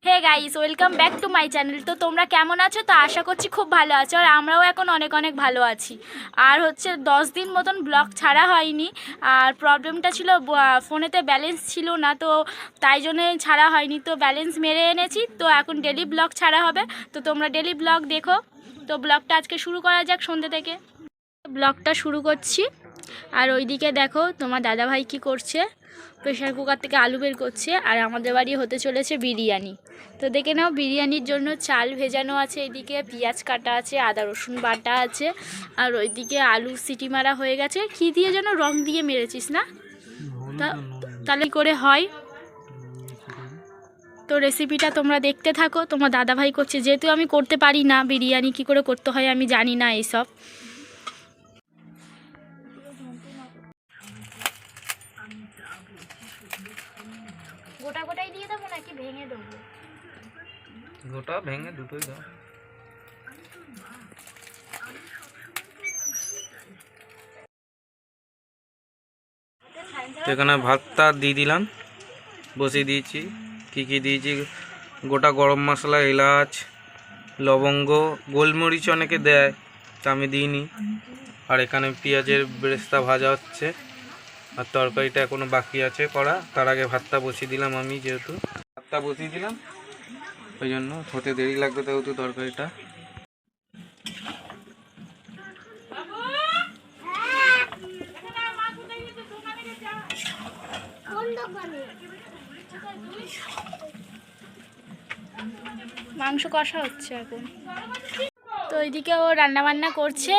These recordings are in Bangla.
Hey guys, welcome back to my channel. তো তোমরা কেমন আছো? তো আশা করছি খুব ভালো আছো, আর আমরাও এখন অনেক অনেক ভালো আছি। আর হচ্ছে 10 দিন মতন ব্লগ ছাড়া হয়নি, আর প্রবলেমটা ছিল ফোনেতে ব্যালেন্স ছিল না, তো তাই জন্যে ছাড়া হয়নি। তো ব্যালেন্স মেরে এনেছি, তো এখন ডেলি ব্লগ ছাড়া হবে। তো তোমরা ডেলি ব্লগ দেখো। তো ব্লগটা আজকে শুরু করা যাক সন্ধ্যে থেকে। ব্লগটা শুরু করছি। আর ওইদিকে দেখো তোমার দাদাভাই কি করছে, প্রেশার কুকার থেকে আলু বের করছে। আর আমাদের বাড়ি হতে চলেছে বিরিয়ানি। তো দেখে নাও, বিরিয়ানির জন্য চাল ভেজানো আছে, এদিকে পেঁয়াজ কাটা আছে, আদা রসুন বাটা আছে, আর ওইদিকে আলু সিটি মারা হয়ে গেছে। কি দিয়ে যেন রং দিয়ে মেরেছিস না, তাহলে করে হয়। তো রেসিপিটা তোমরা দেখতে থাকো। তোমার দাদাভাই করছে, যেহেতু আমি করতে পারি না বিরিয়ানি, কি করে করতে হয় আমি জানি না এইসব। গোটা গোটাই দিয়ে দেবো নাকি ভেঙে দেবো? গোটা ভেঙে দুটোই দাও। এখানে ভাতটা দিয়ে দিলাম, বসিয়ে দিয়েছি। কি কি দিয়েছি, গোটা গরম মশলা, এলাচ, লবঙ্গ, গোলমরিচ অনেকে দেয়, তা আমি দিইনি। আর এখানে পেঁয়াজের বেরেস্তা ভাজা হচ্ছে, আর তরকারিটা এখনো বাকি আছে করা। তার আগে ভাতটা বসিয়ে দিলাম আমি, যেহেতু ভাতটা বসিয়ে দিলাম ওই জন্য হতে দেরি লাগবে, যেহেতু তরকারিটা। মাংস কষা হচ্ছে এখন। তো এইদিকে ও রান্না বান্না করছে,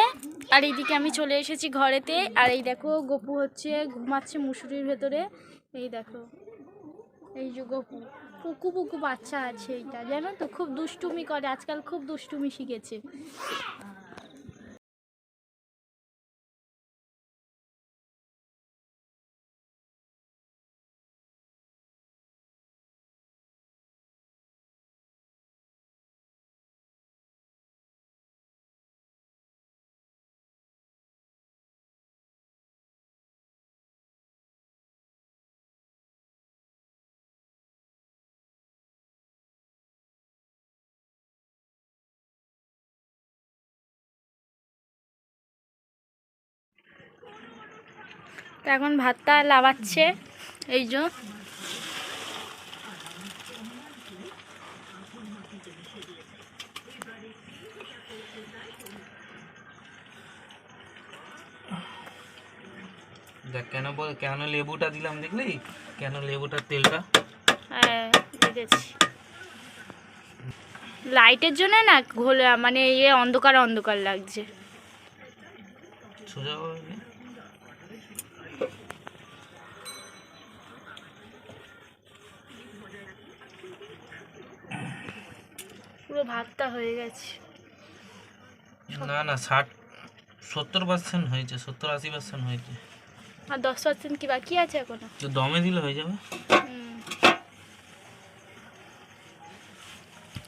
আর এইদিকে আমি চলে এসেছি ঘরেতে। আর এই দেখো গপু হচ্ছে ঘুমাচ্ছে মুসুরির ভেতরে। এই দেখো, এই যে গপু পুকু পুকু বাচ্চা আছে, এইটা জানো তো খুব দুষ্টুমি করে, আজকাল খুব দুষ্টুমি শিখেছে। তো এখন ভাতটা লাবাচ্ছে, এই যে। দেখ কেন লেবুটা দিলাম, দেখলি কেন লেবুটার তেলটা? হ্যাঁ দেখেছি, লাইটের জন্য না ঘোলা, মানে অন্ধকার অন্ধকার লাগছে। সোজা পুরো ভাতটা হয়ে গেছে। না 60-70% হয়েছে, 70-80% হয়েছে। আর 10% কি বাকি আছে এখনো? তো দমে দিলে হয়ে যাবে।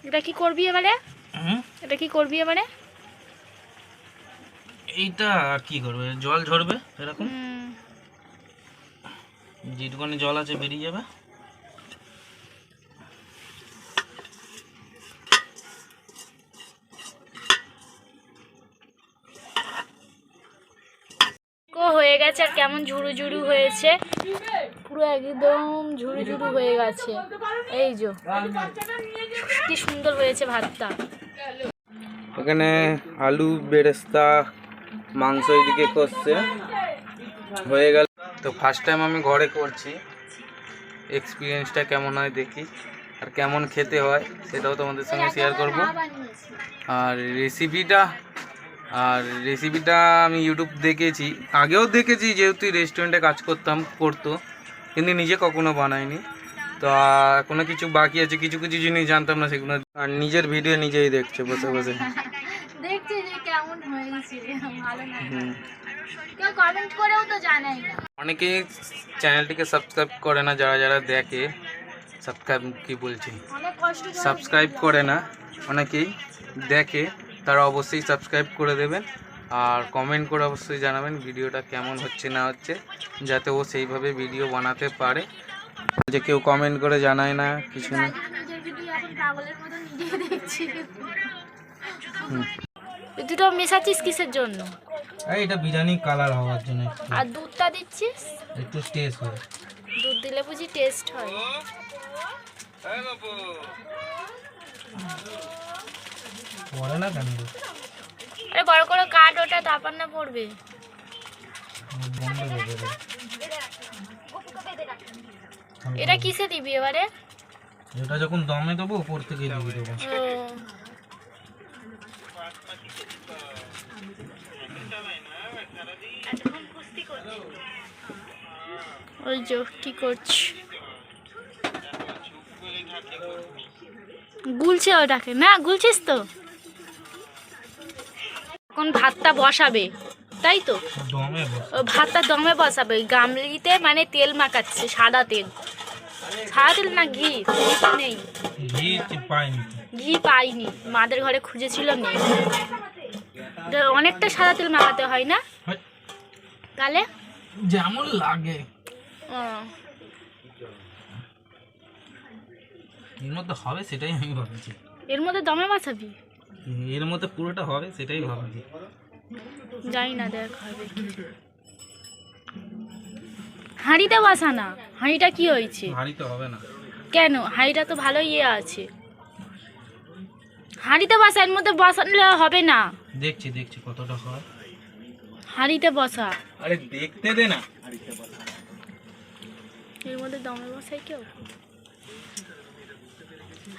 এটা কি করবি এবারে? এটা কি করবি এবারে? এইটা আর কি করবে, জল ঝরবে এরকম, যেটুখানি জল আছে বেরিয়ে যাবে। হয়ে গেছে, আর কেমন ঝুরু ঝুরু হয়েছে, পুরো একদম ঝুরু ঝুরু হয়ে গেছে। এই যে কি সুন্দর হয়েছে ভাতটা। এখানে আলু বেরেস্তা, মাংস এদিকে কষছে, হয়ে গেল। তো ফার্স্ট টাইম আমি ঘরে করছি, এক্সপিরিয়েন্সটা কেমন হয় দেখি, আর কেমন খেতে হয় সেটাও তোমাদের সঙ্গে শেয়ার করব। আর রেসিপিটা আমি ইউটিউব দেখেছি, আগেও দেখেছি, যেহেতু রেস্টুরেন্টে কাজ করতো, কিন্তু নিজে কখনো বানাইনি। তো এখনো কিছু বাকি আছে, কিছু কিছু জিনিস জানতাম না, সেগুলো আর নিজের ভিডিও নিজেই দেখছে বসে বসে, দেখছি যে কেমন হয়েছে, ভালো না কেউ কমেন্ট করেও তো জানাই না। অনেকে চ্যানেলটিকে সাবস্ক্রাইব করে না, যারা যারা দেখে সাবস্ক্রাইব করে না, অনেকেই দেখে, তারা অবশ্যই সাবস্ক্রাইব করে দেবেন। আর কমেন্ট করে অবশ্যই জানাবেন ভিডিওটা কেমন হচ্ছে না হচ্ছে, যাতে ও সেইভাবে ভিডিও বানাতে পারে। যে কেউ কমেন্ট করে জানায় না, কিছু না। ভিডিও এখন পাগলের মতো নিজে দেখছি। দুটো মেশাচ্ছিস কিসের জন্য? এটা বিরিয়ানি কালার হওয়ার জন্য। আর দুধটা দিচ্ছিস একটু টেস্ট হয়। দুধ দিলে বুঝি টেস্ট হয়? পড়ে না কেন? আরে বড় করে কাট ওটা, তারপর না পড়বে। বন্ধ করে দেবে। এটা কিসে দিবি এবারে? এটা যখন দমে দেবো উপর থেকে দিয়ে দেবো। ওই যে কি করছি, গুলছে ওটাকে না? গুলছিস তো? এখন ভাতটা বসাবে তাই তো? দমে ভাতটা দমে বসাবে গামলিতে, মানে তেল মাখাচ্ছে, সাদা তেল। সাদা তেল না ঘি? নেই, ঘি পাইনি। ঘি পাইনি, মাদের ঘরে খুঁজেছিল, নেই। অনেকটা সাদা তেল মাখাতে হয় না তাহলে? যেমন লাগে। এর মধ্যে হবে সেটাই আমি ভাবছি। এর মধ্যে দমে বসাবি? এর মধ্যে পুরোটা হবে সেটাই ভাবছি। জানি না, দেখ হবে। হাঁড়িতে বসা না, হাঁড়িটা কি হয়েছে? হাঁড়িতে হবে না কেন? হাঁড়িটা তো ভালো ইয়ে আছে। হাঁড়িতে বসা, এর মধ্যে বসালে হবে না। দেখছি দেখছি কতটা হয়। হাঁড়িতে বসা। আরে দেখতে দে না। এর মধ্যে দমে বসাই কেউ?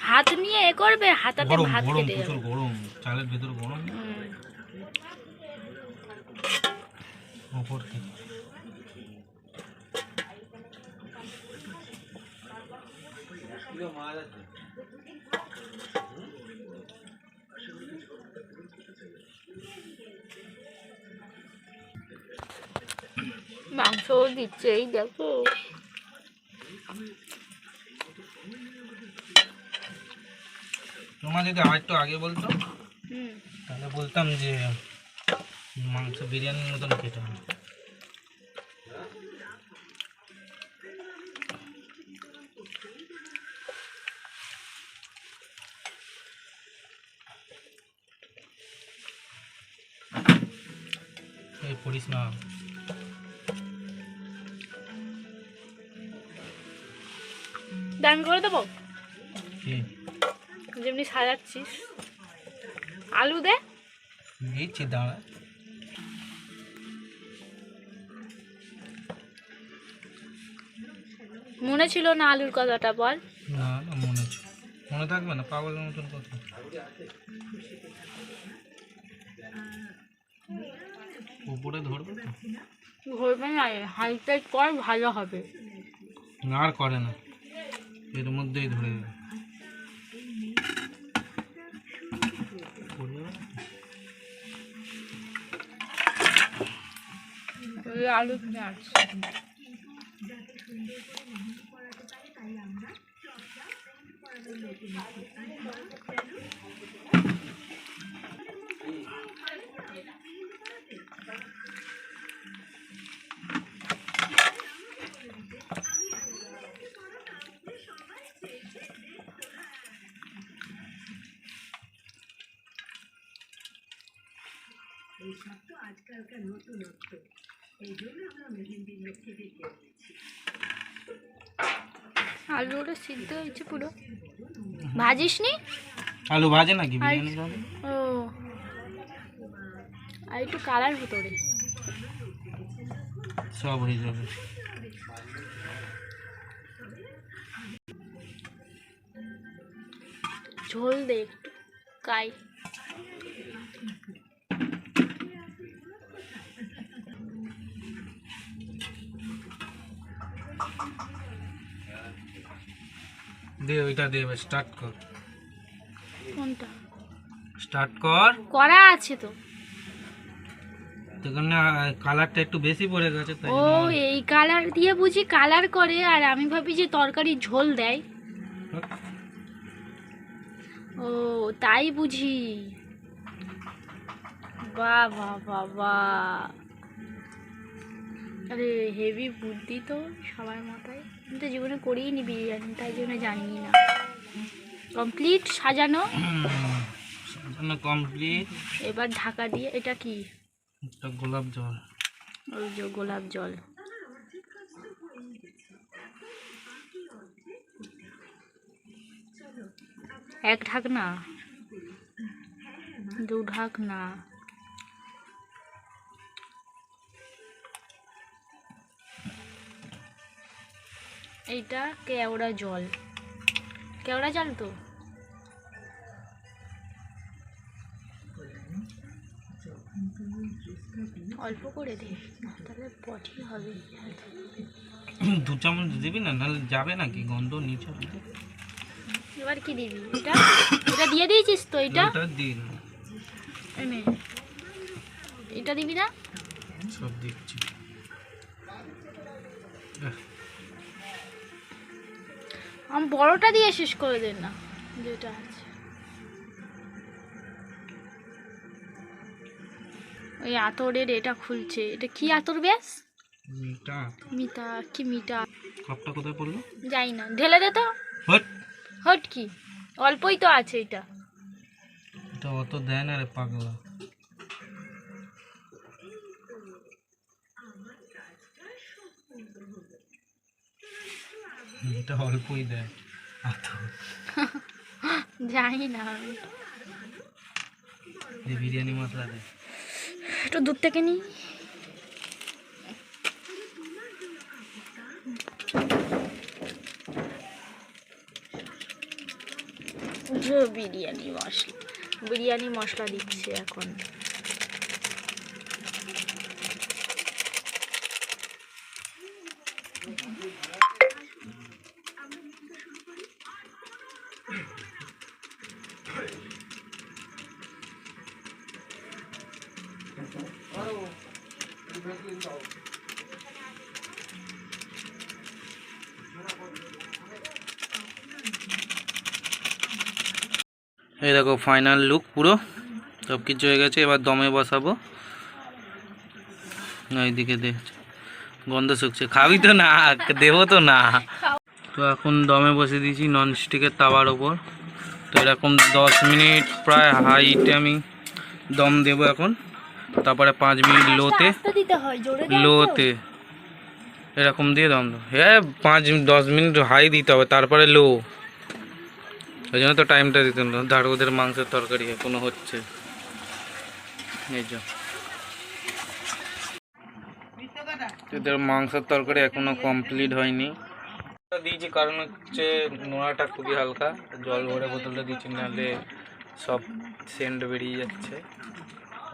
হাত নিয়ে এ করবে, হাতাতে গরম ভাত গরম কেটে প্রচুর যাবে। গরম, চালের ভেতর গরম। উপর থেকে মাংস দিচ্ছে, এই দেখো। তোমার যদি আরেকটু আগে বলতো তাহলে বলতাম যে মাংস বিরিয়ানির মতন খেতে হবে। এই পড়িস না। দাম করে দেবো কি যেমনি সাজাচ্ছিস? আলু দে। দিচ্ছি দাঁড়া। মনে ছিল না আলুর কথাটা? বল। না না, মনে থাকবে না, পাগলের মতন কথা। উপরে ধরবে তো? ধরবে না, হাইটাই কর, ভালো হবে। না আর করে না, এর মধ্যেই ধরে যাবে। আলু পেঁয়াজ আলুটা সিদ্ধ হয়েছে পুরো? ভাজিস নি? আলু ভাজে নাকি বিরিয়ানি? ও, আর একটু কালার হতো রে। সব হয়ে যাবে। ঝোল দে একটু, কাই। দে ওইটা দে, স্টার্ট কর। কোনটা? স্টার্ট কর। করা আছে তো। তখন না কালারটা একটু বেশি পড়ে গেছে তাই ও, এই কালার দিয়ে বুঝি কালার করে, আর আমি ভাবি যে তরকারি ঝোল দেয়। ও তাই বুঝি। বাহ বাহ বাহ বাহ, আরে হেভি বুদ্ধি তো সবার মাথায়। আমি তো জীবনে করিই নি বিরিয়ানি, তাই জন্য জানি না। কমপ্লিট সাজানো। সাজানো কমপ্লিট। এবার ঢাকা দিয়ে, এটা কি? এটা গোলাপ জল। ওই যে গোলাপ জল। এক ঢাকনা, দু ঢাকনা, এইটা কেওড়া জল। কেওড়া জল তো অল্প করে দে, তাহলে পটি হবে। 2 চামচ দিবি না, নাহলে যাবে নাকি গন্ধ নিচে। এবার কি দিবি? এটা এটা দিয়ে দিয়েছিস তো? এটা দিন, এনে এটা দিবি না? সব দিচ্ছি। আমি বড়টা দিয়ে শেষ করে দেন না, যেটা আছে। ওই আতরের এটা খুলছে, এটা কি আতর বেশ? মিটা। মিতা কি মিটা? কাপটা কোথায় পড়লো? যাই না, ঢেলে দে তো। হট হট কি, অল্পই তো আছে এটা। এটা অত দেয় না রে পাগলা। এটা অল্পই দেয়। যাই না, বিরিয়ানি মশলা দে। একটু দুধ থেকে নি। বিরিয়ানি মশলা দিচ্ছে এখন। এই দেখো ফাইনাল লুক, পুরো সব কিছু হয়ে গেছে। এবার দমে বসাবো। এইদিকে দে, গন্ধ শুকছে। খাবি তো না? দেবো তো না। তো এখন দমে বসে দিয়েছি ননস্টিকের তাওয়ার ওপর। তো এরকম 10 মিনিট প্রায় হাইটে আমি দম দেবো এখন। তারপরে 5 মিনিট লোতে এরকম দিয়ে দম দেবো। হ্যাঁ 5-10 মিনিট হাই দিতে হবে, তারপরে লো। ওই জন্য তো টাইমটা দিতে না। ধর ওদের মাংসের তরকারি এখনো হচ্ছে। এই যে ওদের মাংসের তরকারি এখনো কমপ্লিট হয়নি। দিয়েছি কারণ হচ্ছে নোড়াটা খুবই হালকা, জল ভরে বোতলটা দিচ্ছি, নাহলে সব সেন্ট বেরিয়ে যাচ্ছে।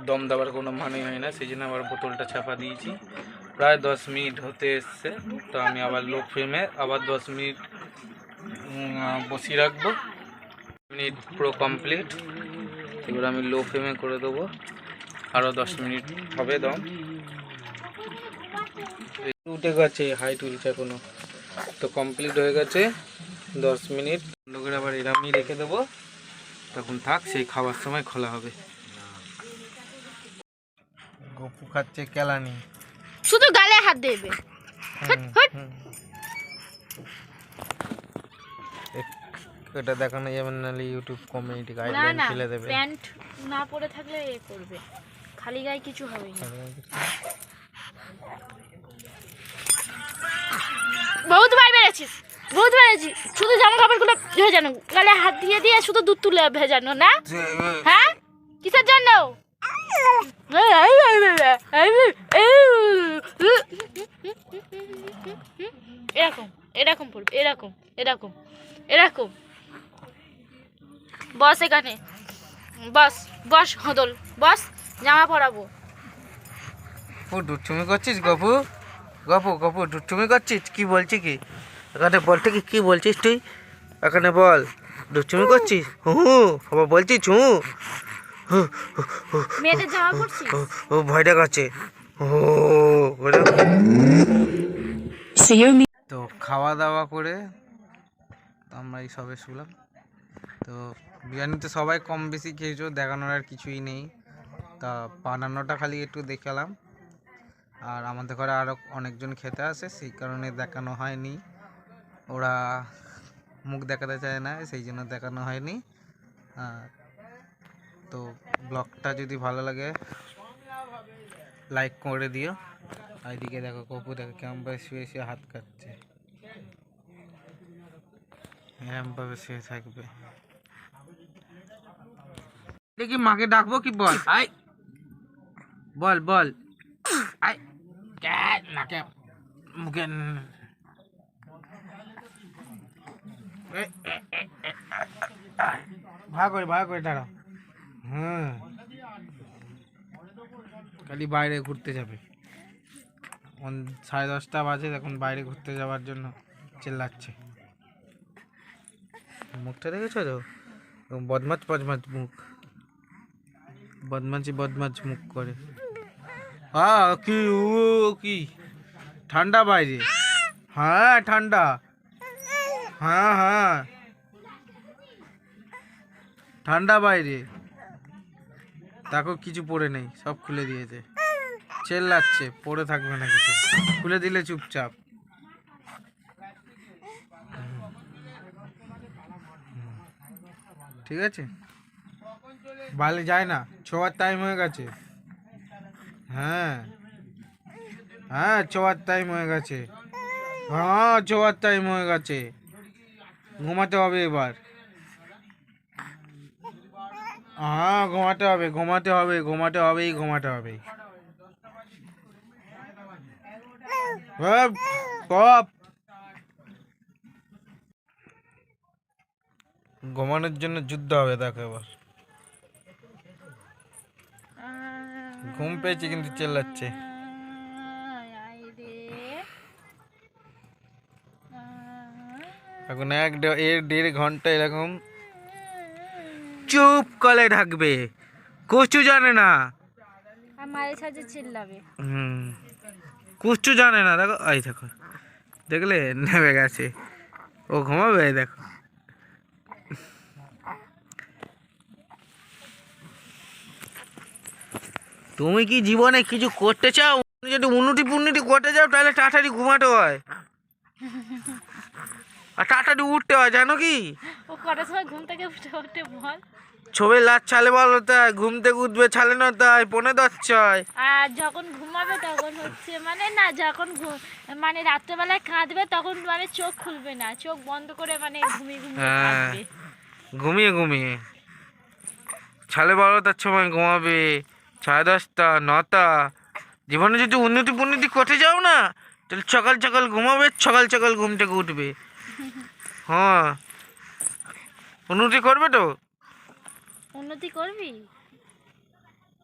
দম দেওয়ার কোনো মানে হয় না, সেই জন্য আবার বোতলটা চাপা দিয়েছি। প্রায় 10 মিনিট হতে এসছে। তো আমি আবার লো ফ্লেমে আবার 10 মিনিট বসিয়ে রাখবো। মিনিট পুরো কমপ্লিট। এবার আমি লো ফ্লেমে করে দেবো, আরও 10 মিনিট হবে দম। উঠে গেছে, হাইট উঠছে এখনো। তো কমপ্লিট হয়ে গেছে 10 মিনিট। বন্ধ করে আবার এরামই রেখে দেবো, তখন থাক, সেই খাবার সময় খোলা হবে। গপু খাচ্ছে কেলানি, শুধু গালে হাত দেবে। এটা দেখানো যাবে না, ইউটিউব কমিউনিটি না গাইডলাইন না, ফেলে দেবে। প্যান্ট না পরে থাকলে এ করবে, খালি গায়ে কিছু হবে না। বহুত বার বেড়েছিস, বহুত বেড়েছি। শুধু জামা কাপড়গুলো ভেজানো, গালে হাত দিয়ে দিয়ে শুধু দুধ তুলে ভেজানো না। হ্যাঁ কিসের জন্য? এরকম এরকম পড়বে, এরকম এরকম এরকম। বস এখানে, বস বস হদল, বস, জামা পরাবো। দুষ্টুমি করছিস গপু? গপু গপু দুষ্টুমি করছিস? কি বলছি কি এখানে বলতে, কি বলছিস তুই এখানে বল? দুষ্টুমি করছিস? বাবা বলছিস মেয়েদের জামা পরছিস? ও ভয় দেখাচ্ছে। তো খাওয়া দাওয়া করে আমরা এই সবে শুলাম। তো বিরিয়ানি তো সবাই কম বেশি খেয়েছো, দেখানোর আর কিছুই নেই। তা বানানোটা খালি একটু দেখালাম। আর আমাদের ঘরে আরও অনেকজন খেতে আসে, সেই কারণে দেখানো হয়নি। ওরা মুখ দেখাতে চায় না, সেই জন্য দেখানো হয়নি। তো ব্লগটা যদি ভালো লাগে লাইক করে দিও। আর এদিকে দেখো কপু দেখো কেমন ভাবে শুয়ে শুয়ে হাত কাটছে, এরম ভাবে শুয়ে থাকবে। দেখি মাকে ডাকবো কি? বল আই, বল বল আই, নাকে মুখে ভাগ করে দাঁড়াও। হ্যাঁ, খালি বাইরে ঘুরতে যাবে। 10:30 বাজে, এখন বাইরে ঘুরতে যাওয়ার জন্য চিল্লাচ্ছে। মুখটা দেখেছো তো, বদমাছ মুখ, বদমাছ মুখ করে। কি কি ঠান্ডা বাইরে? হ্যাঁ ঠান্ডা, হ্যাঁ ঠান্ডা বাইরে। দেখো কিছু পরে নেই, সব খুলে দিয়েছে, চেল্লাচ্ছে পরে থাকবে না কিছু, খুলে দিলে চুপচাপ। ঠিক আছে, বাইরে যায় না, ছোঁয়ার টাইম হয়ে গেছে। হ্যাঁ ছোঁয়ার টাইম হয়ে গেছে, ছোঁয়ার টাইম হয়ে গেছে, ঘুমাতে হবে এবার। ঘুমাতে হবে। ঘুমানোর জন্য যুদ্ধ হবে, দেখো এবার। ঘুম পেয়েছে কিন্তু চেল্লাচ্ছে। এখন 1-1.5 ঘন্টা এরকম চুপ করে থাকবে, কুছু জানে না। মায়ের সাথে চিল্লাবে। কুছু জানে না। দেখো এই দেখো, দেখলে নেমে গেছে, ও ঘুমাবে। দেখো তুমি কি জীবনে কিছু করতে চাও? যদি উন্নতি করতে চাও তাহলে তাড়াতাড়ি ঘুমাতে হয় আর তাড়াতাড়ি উঠতে হয়, জানো কি? ও কটার সময় ঘুম থেকে উঠে বল? ছবি লাট ছালে বলো তাই, ঘুম থেকে উঠবে ছালে না তাই, 10:45। আর যখন ঘুমাবে তখন হচ্ছে মানে না, যখন মানে রাত্রেবেলায় কাঁদবে তখন মানে চোখ খুলবে না, চোখ বন্ধ করে মানে ঘুমিয়ে কাঁদবে। ঘুমিয়ে ছালে 12টার সময় ঘুমাবে, 10:30, 9টা। জীবনে যদি উন্নতি করতে যাও না, তাহলে সকাল ঘুমাবে, সকাল ঘুম থেকে উঠবে। হ্যাঁ, উন্নতি করবে তো। উন্নতি করবি?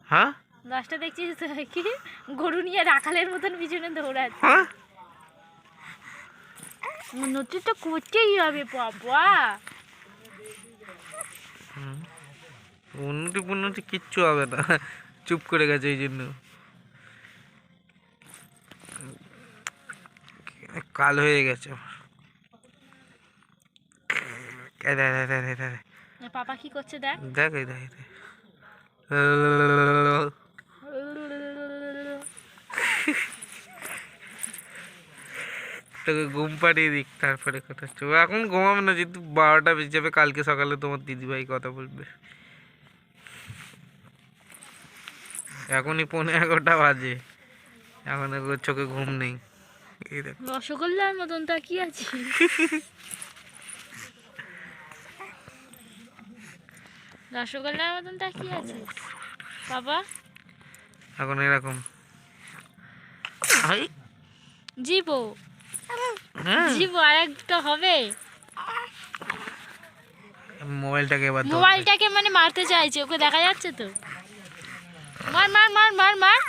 হ্যাঁ, গাছটা দেখছিস তো কি গরু নিয়ে রাখালের মতন পিছনে দৌড়াচ্ছে। হ্যাঁ, উন্নতি তো করতেই হবে বাবা। উন্নতি কিচ্ছু হবে না, চুপ করে গেছে এই জন্য। কাল হয়ে গেছে। পাপা কি করছে দেখ। তোকে ঘুম পাড়িয়ে দিক, তারপরে কথা হচ্ছে। এখন ঘুমাবে না, যেহেতু 12টা বেজে যাবে, কালকে সকালে তোমার দিদিভাই কথা বলবে। এখনই 11:15 বাজে, এখন চোখে ঘুম নেই। রসগোল্লার মতন তাকিয়ে আছি। রসগোল্লার মতন তাকিয়ে আছে বাবা। এখন এরকম জীবো আর একটা হবে। মোবাইলটাকে মানে মারতে চাইছে, ওকে দেখা যাচ্ছে তো। মার মার মার মার মার।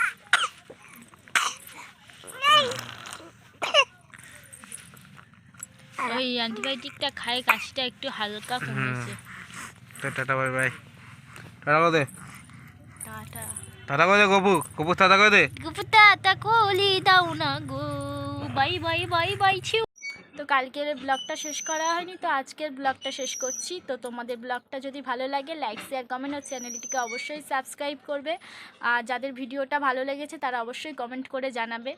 ওই অ্যান্টিবায়োটিকটা খাই, কাশিটা একটু হালকা কমেছে। Tata bye bye. টাটা করে দে, টাটা। টাটা করে দে গপু টাটা করে দে। গপু টাটা কোলি দাও না গো, বাই বাই বাই বাই ছিউ। তো কালকের ব্লগটা শেষ করা হয়নি, তো আজকের ব্লগটা শেষ করছি। তো তোমাদের ব্লগটা যদি ভালো লাগে লাইক শেয়ার কমেন্ট ও চ্যানেলটিকে অবশ্যই সাবস্ক্রাইব করবে। আর যাদের ভিডিওটা ভালো লেগেছে তারা অবশ্যই কমেন্ট করে জানাবে।